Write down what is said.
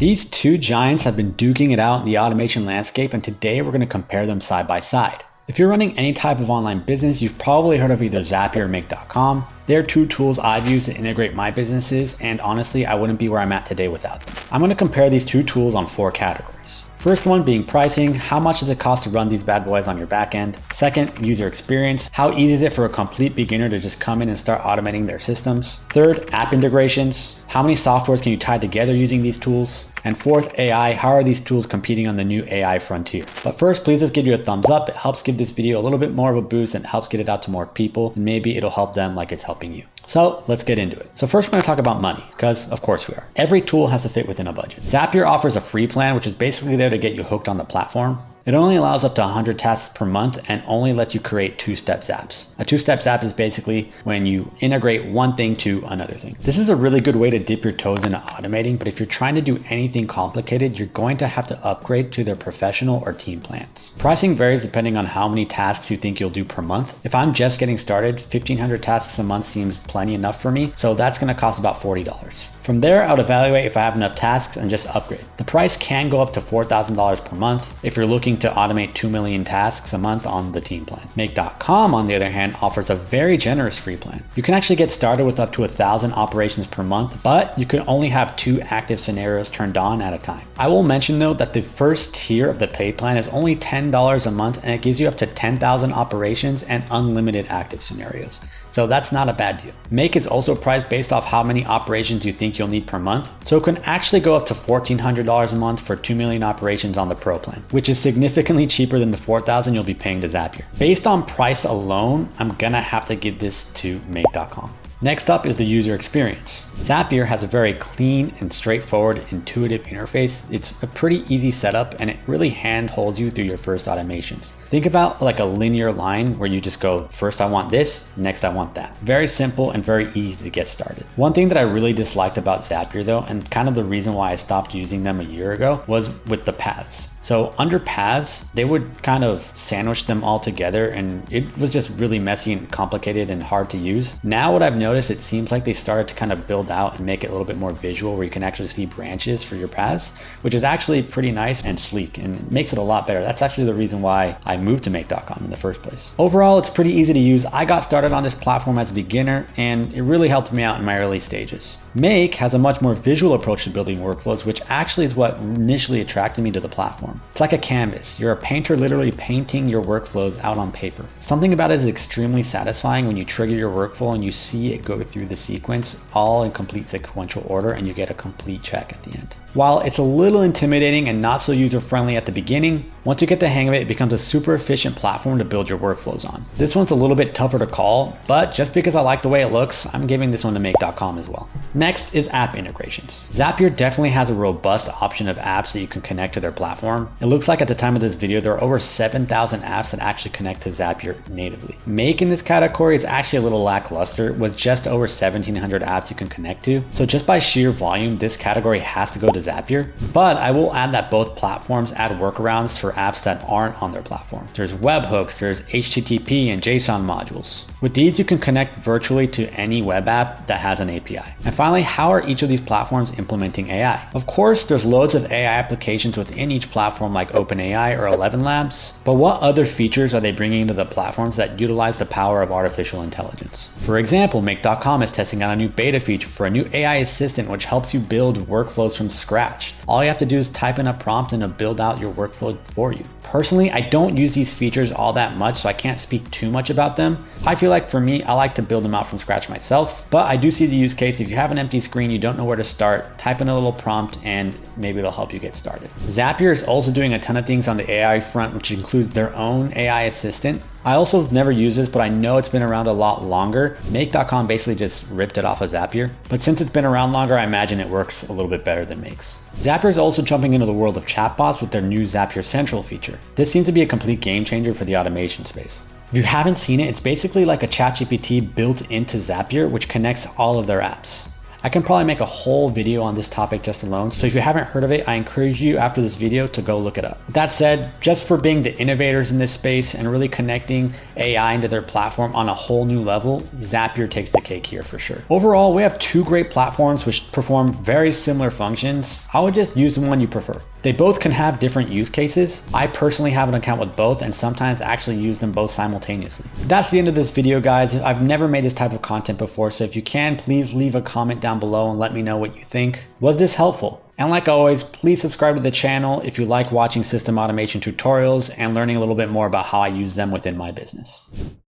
These two giants have been duking it out in the automation landscape, and today we're going to compare them side by side. If you're running any type of online business, you've probably heard of either Zapier or Make.com. They're two tools I've used to integrate my businesses, and honestly, I wouldn't be where I'm at today without them. I'm going to compare these two tools on 4 categories. First one being pricing, how much does it cost to run these bad boys on your back end? Second, user experience, how easy is it for a complete beginner to just come in and start automating their systems? Third, app integrations, how many softwares can you tie together using these tools? And fourth, AI, how are these tools competing on the new AI frontier? But first, please just give you a thumbs up. It helps give this video a little bit more of a boost and helps get it out to more people, and maybe it'll help them like it's helping you. So let's get into it. So first we're going to talk about money, because of course we are. Every tool has to fit within a budget. Zapier offers a free plan, which is basically there to get you hooked on the platform. It only allows up to 100 tasks per month and only lets you create 2-step zaps. A 2-step zap is basically when you integrate one thing to another thing. This is a really good way to dip your toes into automating, but if you're trying to do anything complicated, you're going to have to upgrade to their professional or team plans. Pricing varies depending on how many tasks you think you'll do per month. If I'm just getting started, 1,500 tasks a month seems plenty enough for me, so that's going to cost about $40. From there, I would evaluate if I have enough tasks and just upgrade. The price can go up to $4,000 per month if you're looking to automate 2 million tasks a month on the team plan. Make.com, on the other hand, offers a very generous free plan. You can actually get started with up to 1,000 operations per month, but you can only have 2 active scenarios turned on at a time. I will mention though that the first tier of the pay plan is only $10 a month, and it gives you up to 10,000 operations and unlimited active scenarios. So that's not a bad deal. Make is also priced based off how many operations you think you'll need per month. So it can actually go up to $1,400 a month for 2 million operations on the Pro plan, which is significantly cheaper than the $4,000 you'll be paying to Zapier. Based on price alone, I'm gonna have to give this to Make.com. Next up is the user experience. Zapier has a very clean and straightforward, intuitive interface. It's a pretty easy setup, and it really handholds you through your first automations. Think about like a linear line where you just go, first I want this, next I want that. Very simple and very easy to get started. One thing that I really disliked about Zapier though, and kind of the reason why I stopped using them a year ago, was with the paths. So under paths, they would kind of sandwich them all together, and it was just really messy and complicated and hard to use. Now what I've noticed, it seems like they started to kind of build out and make it a little bit more visual, where you can actually see branches for your paths, which is actually pretty nice and sleek, and it makes it a lot better. That's actually the reason why I moved to Make.com in the first place. Overall, it's pretty easy to use. I got started on this platform as a beginner, and it really helped me out in my early stages. Make has a much more visual approach to building workflows, which actually is what initially attracted me to the platform. It's like a canvas. You're a painter literally painting your workflows out on paper. Something about it is extremely satisfying when you trigger your workflow and you see it go through the sequence all in complete sequential order, and you get a complete check at the end. While it's a little intimidating and not so user-friendly at the beginning, once you get the hang of it, it becomes a super efficient platform to build your workflows on. This one's a little bit tougher to call, but just because I like the way it looks, I'm giving this one to Make.com as well. Next is app integrations. Zapier definitely has a robust option of apps that you can connect to their platform. It looks like at the time of this video, there are over 7,000 apps that actually connect to Zapier natively. Make in this category is actually a little lackluster with just over 1,700 apps you can connect to. So just by sheer volume, this category has to go to Zapier, but I will add that both platforms add workarounds for apps that aren't on their platform. There's webhooks, there's HTTP and JSON modules. With these, you can connect virtually to any web app that has an API. And finally, how are each of these platforms implementing AI? Of course, there's loads of AI applications within each platform like OpenAI or 11 Labs, but what other features are they bringing to the platforms that utilize the power of artificial intelligence? For example, Make.com is testing out a new beta feature for a new AI assistant which helps you build workflows from scratch. All you have to do is type in a prompt and it'll build out your workflow for you. Personally, I don't use these features all that much, so I can't speak too much about them. I feel like for me, I like to build them out from scratch myself, but I do see the use case. If you have an empty screen, you don't know where to start, type in a little prompt and maybe it'll help you get started. Zapier is also doing a ton of things on the AI front, which includes their own AI assistant. I also have never used this, but I know it's been around a lot longer. Make.com basically just ripped it off of Zapier, but since it's been around longer, I imagine it works a little bit better than Make's. Zapier is also jumping into the world of chatbots with their new Zapier Central feature. This seems to be a complete game changer for the automation space. If you haven't seen it, it's basically like a ChatGPT built into Zapier, which connects all of their apps. I can probably make a whole video on this topic just alone, so if you haven't heard of it, I encourage you after this video to go look it up. That said, just for being the innovators in this space and really connecting AI into their platform on a whole new level, Zapier takes the cake here for sure. Overall, we have two great platforms which perform very similar functions. I would just use the one you prefer. They both can have different use cases. I personally have an account with both and sometimes actually use them both simultaneously. That's the end of this video, guys. I've never made this type of content before, so if you can, please leave a comment down below and let me know what you think. Was this helpful? And like always, please subscribe to the channel if you like watching system automation tutorials and learning a little bit more about how I use them within my business.